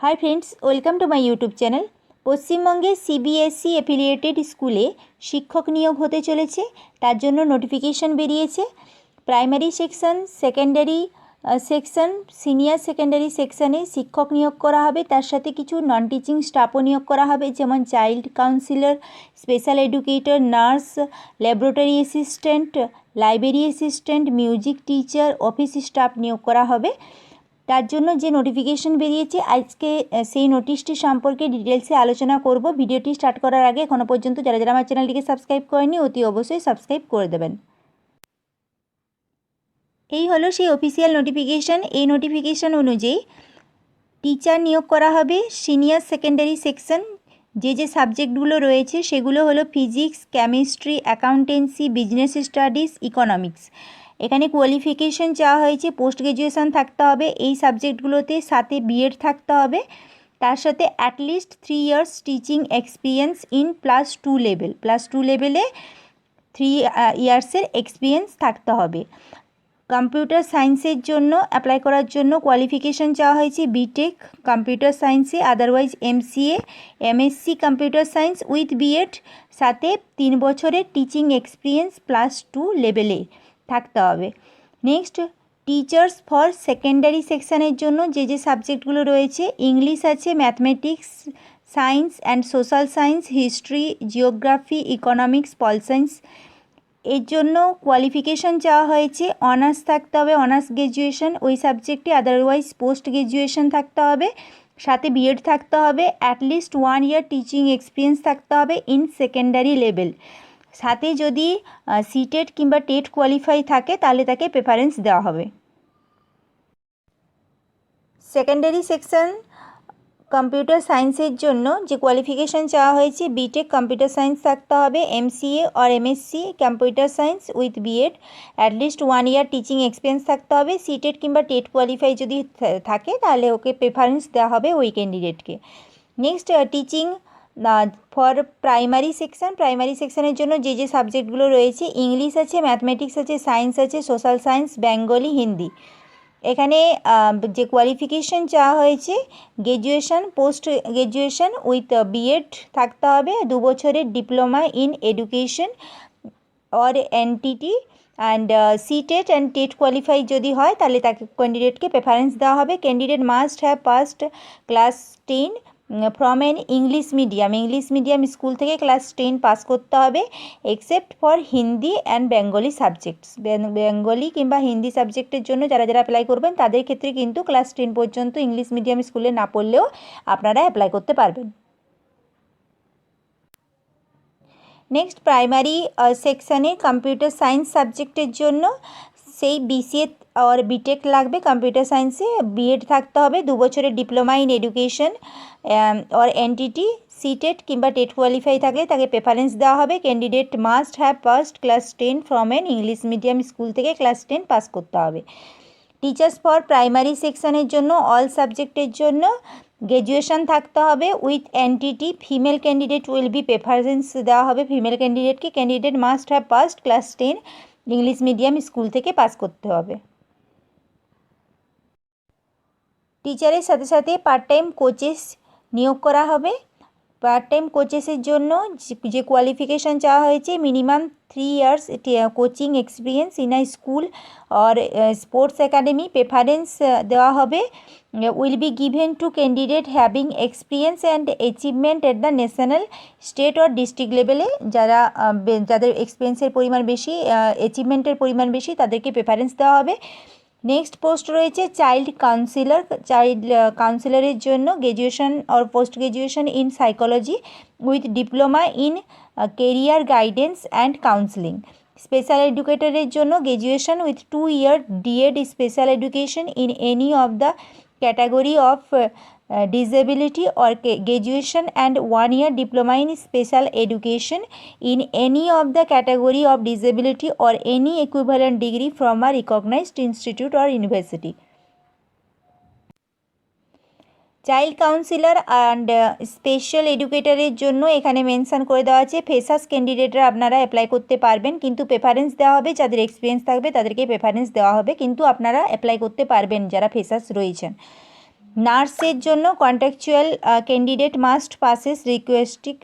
High friends welcome to my YouTube channel. पश्चिमबंगे CBSE affiliated स्कूले शिक्षक नियोग होते चलेছে তার জন্য নোটিফিকেশন বেরিয়েছে। Primary section, secondary section, senior secondary সেকশনে শিক্ষক নিয়োগ করা হবে, তার সাথে কিছু নন টিচিং স্টাফও নিয়োগ করা হবে, যেমন child councillor, special educator, nurse, laboratory assistant, library assistant, music teacher, office staff নিয়োগ করা হবে। তার জন্য যে নোটিফিকেশন বেরিয়েছে আজকে সেই নোটিশটি সম্পর্কে ডিটেলসে আলোচনা করব। ভিডিওটি স্টার্ট করার আগে এখনও পর্যন্ত যারা যারা আমার চ্যানেলটিকে সাবস্ক্রাইব করেনি অতি অবশ্যই সাবস্ক্রাইব করে দেবেন। এই হলো সেই অফিসিয়াল নোটিফিকেশন। এই নোটিফিকেশন অনুযায়ী টিচার নিয়োগ করা হবে সিনিয়র সেকেন্ডারি সেকশন। যে সাবজেক্টগুলো রয়েছে সেগুলো হলো physics, chemistry, accountancy, business studies, economics. এখানে কোয়ালিফিকেশন চাওয়া হয়েছে পোস্ট গ্র্যাজুয়েশন থাকতে হবে এই সাবজেক্টগুলোতে, সাথে বিএড থাকতে হবে, তার সাথে at least 3 years teaching experience in +2 level. +2 লেভেলে 3 ইয়ার্সের এক্সপিরিয়েন্স থাকতে হবে। কম্পিউটার সায়েন্সের জন্য অ্যাপ্লাই করার জন্য কোয়ালিফিকেশন চাওয়া হয়েছে বিটেক কম্পিউটার সায়েন্সে, otherwise MCA, MSc computer science with B Ed, সাথে 3 বছরের টিচিং এক্সপিরিয়েন্স +2 লেভেলে থাকতে হবে। নেক্সট, টিচার্স ফর সেকেন্ডারি সেকশানের জন্য যে সাবজেক্টগুলো রয়েছে, ইংলিশ আছে, mathematics, science and social science, history, geography, economics, pol science. এর জন্য কোয়ালিফিকেশন চাওয়া হয়েছে অনার্স থাকতে হবে, অনার্স গ্র্যাজুয়েশন ওই সাবজেক্টে, আদারওয়াইজ পোস্ট গ্র্যাজুয়েশন থাকতে হবে, সাথে বিএড থাকতে হবে, অ্যাটলিস্ট 1 ইয়ার টিচিং এক্সপিরিয়েন্স থাকতে হবে ইন সেকেন্ডারি লেভেল। সাথে যদি সিটেট কিংবা টেট কোয়ালিফাই থাকে তাহলে তাকে প্রেফারেন্স দেওয়া হবে। সেকেন্ডারি সেকশন কম্পিউটার সায়েন্সের জন্য যে কোয়ালিফিকেশান চাওয়া হয়েছে বিটেক কম্পিউটার সায়েন্স থাকতে হবে, MCA or MSc computer science with B Ed, at least 1 year teaching experience থাকতে হবে, সিটেট কিংবা টেট কোয়ালিফাই যদি থাকে তাহলে ওকে প্রেফারেন্স দেওয়া হবে ওই ক্যান্ডিডেটকে। Next, teaching for primary section. Primary সেকশনের জন্য যে সাবজেক্টগুলো রয়েছে, ইংলিশ আছে, ম্যাথমেটিক্স আছে, সায়েন্স আছে, সোশ্যাল সায়েন্স, বেঙ্গলি, হিন্দি। এখানে যে কোয়ালিফিকেশন চাওয়া হয়েছে graduation, post graduation with BEd থাকতে হবে, 2 বছরের diploma in education or NTT and CTET and TET qualify যদি হয় তাহলে তাকে ক্যান্ডিডেটকে প্রেফারেন্স দেওয়া হবে। Candidate must have passed class 10 from an English medium school থেকে ক্লাস 10 পাস করতে হবে, except for Hindi and Bengali subjects. Bengali কিংবা হিন্দি সাবজেক্টের জন্য যারা যারা অ্যাপ্লাই করবেন তাদের ক্ষেত্রে কিন্তু ক্লাস 10 পর্যন্ত ইংলিশ মিডিয়াম স্কুলে না পড়লেও আপনারা অ্যাপ্লাই করতে পারবেন। নেক্সট, প্রাইমারি সেকশানে কম্পিউটার সায়েন্স সাবজেক্টের জন্য সেই বিসিএ আর বিটেক লাগবে কম্পিউটার সায়েন্সে, বিএড থাকতে হবে, 2 বছরের diploma in education or NTT, CTET কিংবা টেট কোয়ালিফাই থাকলে তাকে প্রেফারেন্স দেওয়া হবে। Candidate must have passed class 10 from an English medium school থেকে ক্লাস 10 পাস করতে হবে। টিচার্স ফর প্রাইমারি সেকশানের জন্য অল সাবজেক্টের জন্য গ্র্যাজুয়েশন থাকতে হবে with NTT. Female candidate will be preference দেওয়া হবে ফিমেল ক্যান্ডিডেটকে। Candidate must have passed class 10 English medium school থেকে পাস করতে হবে। টিচারের সাথে সাথে পার্ট টাইম কোচেস নিয়োগ করা হবে। পার্ট টাইম কোচেসের জন্য যে কোয়ালিফিকেশান চাওয়া হয়েছে minimum 3 years coaching experience in a school or sports academy preference দেওয়া হবে। Will be given to candidate having experience and achievement at the national, state or district লেভেলে। যাদের এক্সপিরিয়েন্সের পরিমাণ বেশি, অ্যাচিভমেন্টের পরিমাণ বেশি, তাদেরকে প্রেফারেন্স দেওয়া হবে। নেক্সট পোস্ট রয়েছে চাইল্ড কাউন্সিলর। চাইল্ড কাউন্সিলরের জন্য graduation or post graduation in psychology with diploma in career guidance and counselling. Special এডুকেটরের জন্য graduation with 2 year DEd special education in any of the category of disability or graduation and 1 year diploma in special education in any of the category of disability or any equivalent degree from a recognized institute or university. Child counsellor and special এডুকেটরের জন্য এখানে mention করে দেওয়া আছে freshers ক্যান্ডিডেটরা আপনারা apply করতে পারবেন, কিন্তু প্রেফারেন্স দেওয়া হবে যাদের এক্সপিরিয়েন্স থাকবে তাদেরকে প্রেফারেন্স দেওয়া হবে, কিন্তু আপনারা অ্যাপ্লাই করতে পারবেন যারা ফ্রেশার্স রয়েছেন। নার্সের জন্য contractual candidate must passes requisite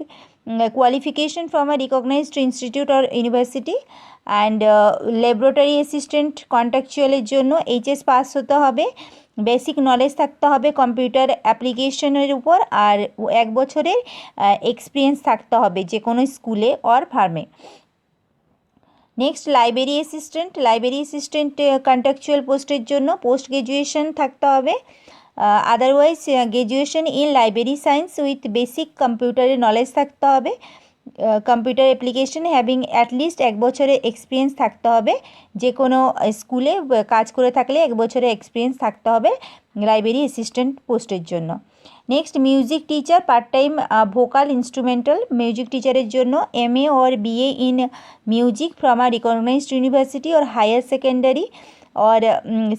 qualification from a recognized institute or university and laboratory assistant কন্ট্রাকচুয়ালের জন্য এইচএস পাস হতে হবে, বেসিক নলেজ থাকতে হবে কম্পিউটার অ্যাপ্লিকেশনের উপর, আর 1 বছরের এক্সপিরিয়েন্স থাকতে হবে যে কোনো স্কুলে অর ফার্মে। নেক্সট লাইব্রেরি অ্যাসিস্ট্যান্ট কন্ট্রাকচুয়াল পোস্টের জন্য পোস্ট গ্র্যাজুয়েশন থাকতে হবে, otherwise graduation in library science with basic কম্পিউটারের নলেজ থাকতে হবে, কম্পিউটার অ্যাপ্লিকেশন হ্যাভিং অ্যাটলিস্ট 1 বছরের এক্সপিরিয়েন্স থাকতে হবে, যে কোনো স্কুলে কাজ করে থাকলে 1 বছরের এক্সপিরিয়েন্স থাকতে হবে লাইব্রেরি অ্যাসিস্ট্যান্ট পোস্টের জন্য। Next music teacher part time vocal instrumental music teacher জন্য MA or BA in music from a recognised university or higher secondary or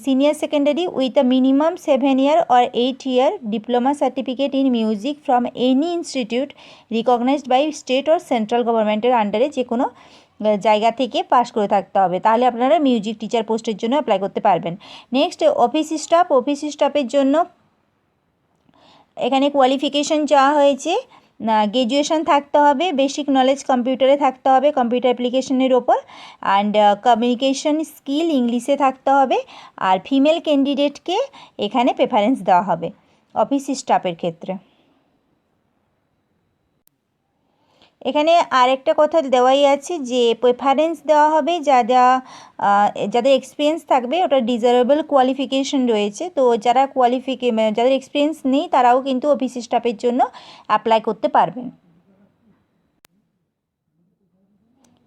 senior secondary with a minimum 7 year or 8 year diploma certificate in music from any institute recognized by state or central government এর আন্ডারে যে কোনো জায়গা থেকে pass করে থাকতে হবে, তাহলে আপনারা মিউজিক টিচার পোস্টের জন্য অ্যাপ্লাই করতে পারবেন। নেক্সট অফিস স্টাফের জন্য এখানে কোয়ালিফিকেশন চাওয়া হয়েছে, গ্র্যাজুয়েশন থাকতে হবে, বেসিক নলেজ কম্পিউটারে থাকতে হবে কম্পিউটার অ্যাপ্লিকেশনের ওপর, অ্যান্ড কমিউনিকেশন স্কিল ইংলিশে থাকতে হবে, আর ফিমেল ক্যান্ডিডেটকে এখানে প্রেফারেন্স দেওয়া হবে অফিস স্টাফের ক্ষেত্রে। এখানে আরেকটা কথা দেওয়াই আছে যে প্রেফারেন্স দেওয়া হবে যাদের এক্সপিরিয়েন্স থাকবে, ওটা ডিজারেবল কোয়ালিফিকেশন রয়েছে, তো যাদের এক্সপিরিয়েন্স নেই তারাও কিন্তু অফিস স্টাফের জন্য অ্যাপ্লাই করতে পারবেন।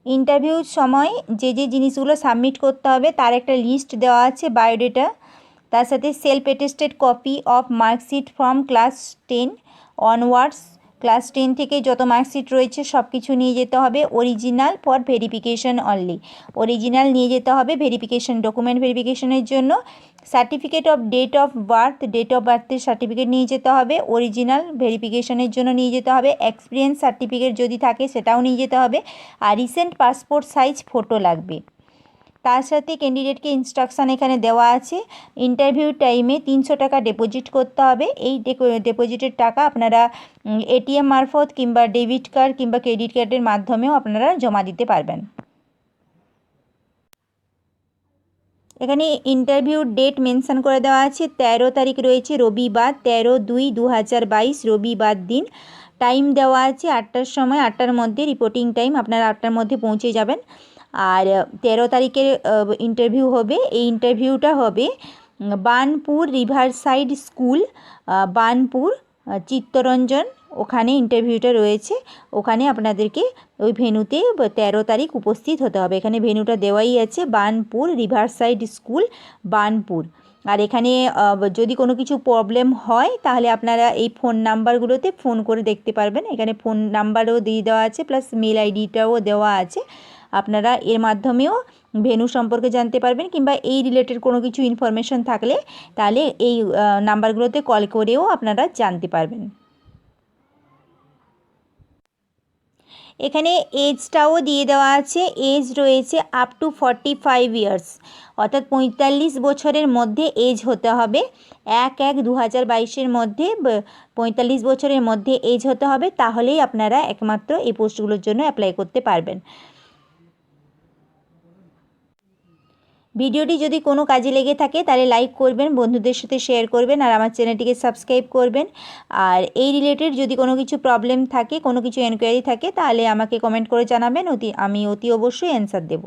ইন্টারভিউর সময় যে জিনিসগুলো সাবমিট করতে হবে তার একটা লিস্ট দেওয়া আছে, বায়োডেটা, তার সাথে self attested copy of marksheet from class 10 onwards, class 10 থেকে যত মার্কশিট রয়েছে সব কিছু নিয়ে যেতে হবে, original for verification only, original নিয়ে যেতে হবে ভেরিফিকেশন ডকুমেন্ট ভেরিফিকেশনের জন্য, সার্টিফিকেট অফ ডেট অফ বার্থের সার্টিফিকেট নিয়ে যেতে হবে, অরিজিনাল ভেরিফিকেশনের জন্য নিয়ে যেতে হবে, এক্সপিরিয়েন্স সার্টিফিকেট যদি থাকে সেটাও নিয়ে যেতে হবে, আর রিসেন্ট পাসপোর্ট সাইজ ফটো লাগবে। তার সাথে ক্যান্ডিডেটকে ইনস্ট্রাকশান এখানে দেওয়া আছে, ইন্টারভিউ টাইমে 300 টাকা ডিপোজিট করতে হবে, এই ডিপোজিটের টাকা আপনারা ATM মারফত কিংবা ডেবিট কার্ড কিংবা ক্রেডিট কার্ডের মাধ্যমেও আপনারা জমা দিতে পারবেন। এখানে ইন্টারভিউ ডেট মেনশন করে দেওয়া আছে, 13 তারিখ রয়েছে রবিবার, 13/2/2022 রবিবার দিন, টাইম দেওয়া আছে 8টার সময়, 8টার মধ্যে রিপোর্টিং টাইম, আপনারা 8টার মধ্যে পৌঁছে যাবেন। আর 13 তারিখের ইন্টারভিউ হবে, এই ইন্টারভিউটা হবে বার্নপুর রিভারসাইড স্কুল, বার্নপুর চিত্তরঞ্জন, ওখানে ইন্টারভিউটা রয়েছে, ওখানে আপনাদেরকে ওই ভেন্যুতে 13 তারিখ উপস্থিত হতে হবে। এখানে ভেন্যুটা দেওয়াই আছে, বার্নপুর রিভারসাইড স্কুল বার্নপুর। আর এখানে যদি কোনো কিছু প্রবলেম হয় তাহলে আপনারা এই ফোন নাম্বারগুলোতে ফোন করে দেখতে পারবেন, এখানে ফোন নাম্বারও দিয়ে দেওয়া আছে, প্লাস মেল আইডিটাও দেওয়া আছে, আপনারা এর মাধ্যমেও ভেন্যু সম্পর্কে জানতে পারবেন, কিংবা এই রিলেটেড কোনো কিছু ইনফরমেশন থাকলে তাহলে এই নাম্বারগুলোতে কল করেও আপনারা জানতে পারবেন। এখানে এজটাও দিয়ে দেওয়া আছে, এজ রয়েছে আপ টু 45 ইয়ার্স, অর্থাৎ 45 বছরের মধ্যে এজ হতে হবে, 1/1/2022 মধ্যে 45 বছরের মধ্যে এজ হতে হবে, তাহলেই আপনারা একমাত্র এই পোস্টগুলোর জন্য অ্যাপ্লাই করতে পারবেন। ভিডিওটি যদি কোনো কাজে লেগে থাকে তাহলে লাইক করবেন, বন্ধুদের সাথে শেয়ার করবেন, আর আমার চ্যানেলটিকে সাবস্ক্রাইব করবেন। আর এই রিলেটেড যদি কোনো কিছু প্রবলেম থাকে, কোনো কিছু এনকোয়ারি থাকে, তাহলে আমাকে কমেন্ট করে জানাবেন, আমি অতি অবশ্যই অ্যান্সার দেব।